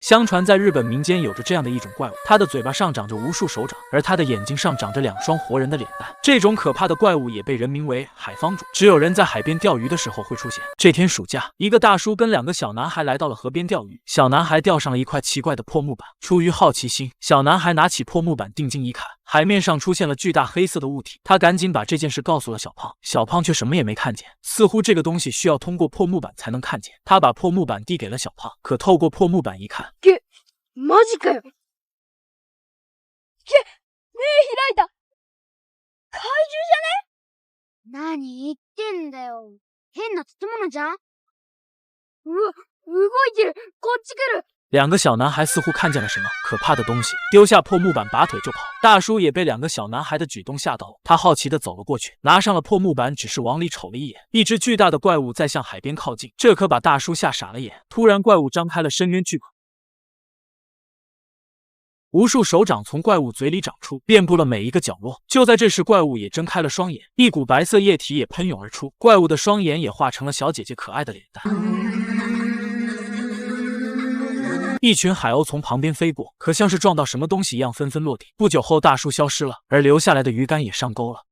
相传在日本民间有着这样的一种怪物，它的嘴巴上长着无数手掌，而它的眼睛上长着2双活人的脸蛋。这种可怕的怪物也被人名为海方主，只有人在海边钓鱼的时候会出现。这天暑假，一个大叔跟2个小男孩来到了河边钓鱼。小男孩钓上了一块奇怪的破木板，出于好奇心，小男孩拿起破木板定睛一看，海面上出现了巨大黑色的物体。他赶紧把这件事告诉了小胖，小胖却什么也没看见，似乎这个东西需要通过破木板才能看见。他把破木板递给了小胖，可透过破木板一看，マジかよ。目開いた。怪獣じゃね？何言ってんだよ。変な建物じゃん？動いてる。こっち来る。2个小男孩似乎看见了什么可怕的东西，丢下破木板拔腿就跑。大叔也被2个小男孩的举动吓到了，他好奇地走了过去，拿上了破木板，只是往里瞅了一眼。一只巨大的怪物在向海边靠近，这可把大叔吓傻了眼。突然，怪物张开了深渊巨口，无数手掌从怪物嘴里长出，遍布了每一个角落。就在这时，怪物也睁开了双眼，一股白色液体也喷涌而出，怪物的双眼也化成了小姐姐可爱的脸蛋。一群海鸥从旁边飞过，可像是撞到什么东西一样纷纷落地。不久后，大叔消失了，而留下来的鱼竿也上钩了。